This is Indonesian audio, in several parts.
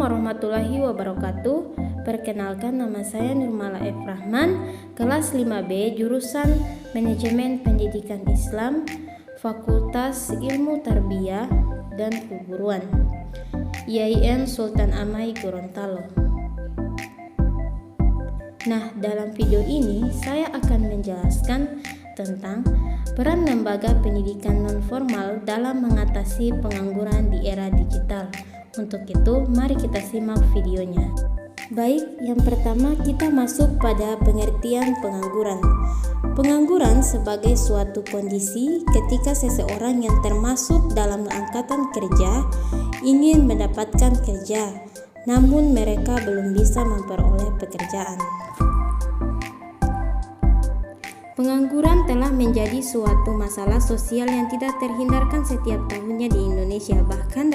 warahmatullahi wabarakatuh. Perkenalkan, nama saya Nurmala F. Rahman, kelas 5B, jurusan Manajemen Pendidikan Islam, Fakultas Ilmu Tarbiyah dan Keguruan, IAIN Sultan Amai Gorontalo. Nah, dalam video ini saya akan menjelaskan tentang peran lembaga pendidikan non-formal dalam mengatasi pengangguran di era digital. Untuk itu, mari kita simak videonya. Baik, yang pertama kita masuk pada pengertian pengangguran. Pengangguran sebagai suatu kondisi ketika seseorang yang termasuk dalam angkatan kerja ingin mendapatkan kerja, namun mereka belum bisa memperoleh pekerjaan. Pengangguran telah menjadi suatu masalah sosial yang tidak terhindarkan setiap tahunnya di Indonesia, bahkan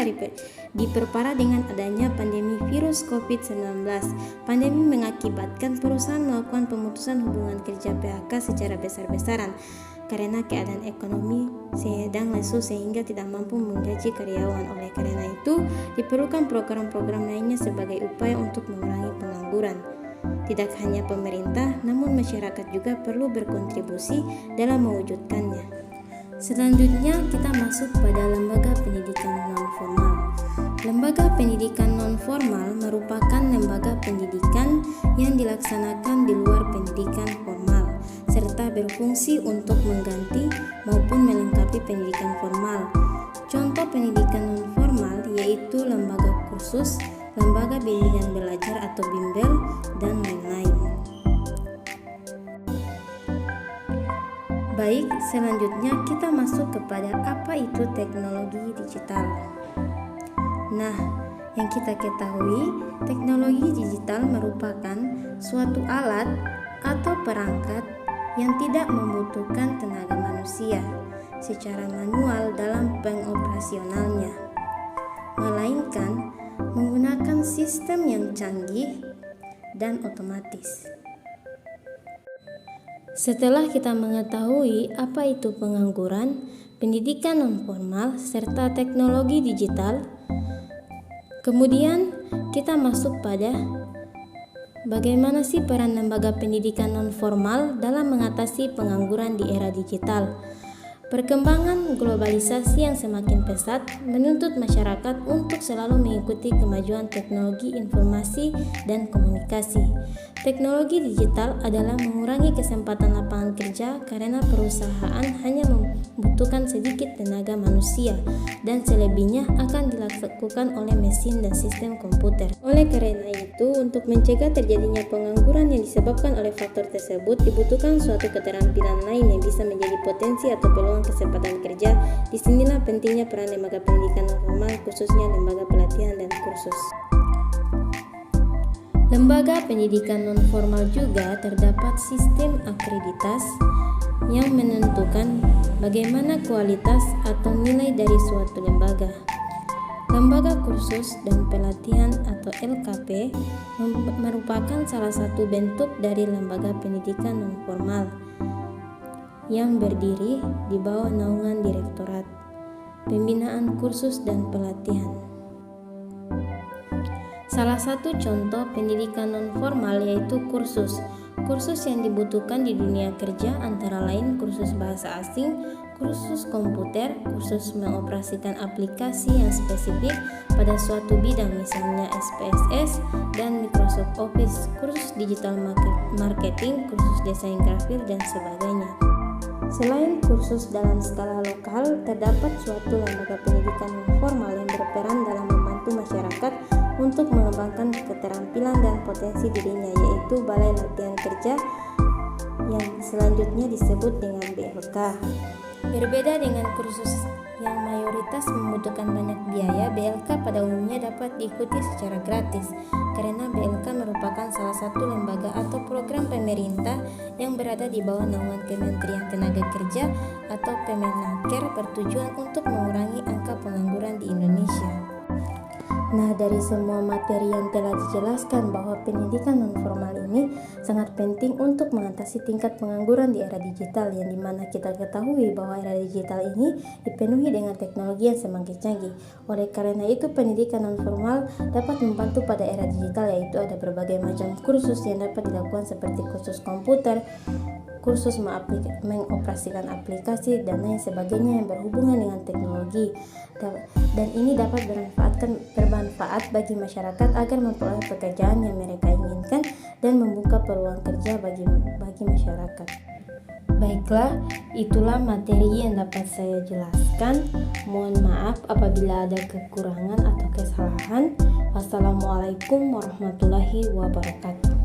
diperparah dengan adanya pandemi virus COVID-19. Pandemi mengakibatkan perusahaan melakukan pemutusan hubungan kerja PHK secara besar-besaran karena keadaan ekonomi sedang lesu sehingga tidak mampu menggaji karyawan. Oleh karena itu, diperlukan program-program lainnya sebagai upaya untuk mengurangi pengangguran. Tidak hanya pemerintah, namun masyarakat juga perlu berkontribusi dalam mewujudkannya. Selanjutnya kita masuk pada lembaga pendidikan non-formal. Lembaga pendidikan non-formal merupakan lembaga pendidikan yang dilaksanakan di luar pendidikan formal, serta berfungsi untuk mengganti maupun melengkapi pendidikan formal. Contoh pendidikan non-formal yaitu lembaga kursus, lembaga bimbingan belajar atau bimbel, dan lain-lain. Baik, selanjutnya kita masuk kepada apa itu teknologi digital. Nah, yang kita ketahui, teknologi digital merupakan suatu alat atau perangkat yang tidak membutuhkan tenaga manusia secara manual dalam pengoperasionalnya, melainkan menggunakan sistem yang canggih dan otomatis. Setelah kita mengetahui apa itu pengangguran, pendidikan non-formal, serta teknologi digital, kemudian kita masuk pada bagaimana sih peran lembaga pendidikan non-formal dalam mengatasi pengangguran di era digital. Perkembangan globalisasi yang semakin pesat menuntut masyarakat untuk selalu mengikuti kemajuan teknologi informasi dan komunikasi. Teknologi digital adalah mengurangi kesempatan lapangan kerja karena perusahaan hanya membutuhkan sedikit tenaga manusia dan selebihnya akan dilakukan oleh mesin dan sistem komputer. Oleh karena itu, untuk mencegah terjadinya pengangguran yang disebabkan oleh faktor tersebut, dibutuhkan suatu keterampilan lain yang bisa menjadi potensi atau peluang kesempatan kerja. Disinilah pentingnya peran lembaga pendidikan non-formal, khususnya lembaga pelatihan dan kursus. Lembaga pendidikan non-formal juga terdapat sistem akreditas yang menentukan bagaimana kualitas atau nilai dari suatu lembaga. Lembaga kursus dan pelatihan atau LKP merupakan salah satu bentuk dari lembaga pendidikan non-formal yang berdiri di bawah naungan Direktorat Pembinaan Kursus dan Pelatihan. Salah satu contoh pendidikan non-formal yaitu kursus. Kursus yang dibutuhkan di dunia kerja antara lain kursus bahasa asing, kursus komputer, kursus mengoperasikan aplikasi yang spesifik pada suatu bidang misalnya SPSS dan Microsoft Office, kursus digital marketing, kursus desain grafis, dan sebagainya. Selain kursus dalam skala lokal, terdapat suatu lembaga pendidikan non-formal yang berperan dalam membantu masyarakat untuk mengembangkan keterampilan dan potensi dirinya, yaitu Balai Latihan Kerja yang selanjutnya disebut dengan BLK. Berbeda dengan kursus yang mayoritas membutuhkan banyak biaya, BLK pada umumnya dapat diikuti secara gratis karena BLK merupakan salah satu lembaga atau program pemerintah yang berada di bawah naungan Kementerian Tenaga Kerja atau Kemenaker bertujuan untuk mengurangi angka pengangguran di Indonesia. Nah, dari semua materi yang telah dijelaskan bahwa pendidikan non-formal ini sangat penting untuk mengatasi tingkat pengangguran di era digital, yang dimana kita ketahui bahwa era digital ini dipenuhi dengan teknologi yang semakin canggih. Oleh karena itu, pendidikan non-formal dapat membantu pada era digital, yaitu ada berbagai macam kursus yang dapat dilakukan seperti kursus komputer, kursus mengoperasikan aplikasi, dan lain sebagainya yang berhubungan dengan teknologi. Dan ini dapat bermanfaat bagi masyarakat agar memperoleh pekerjaan yang mereka inginkan dan membuka peluang kerja bagi masyarakat. Baiklah, itulah materi yang dapat saya jelaskan. Mohon maaf apabila ada kekurangan atau kesalahan. Wassalamualaikum warahmatullahi wabarakatuh.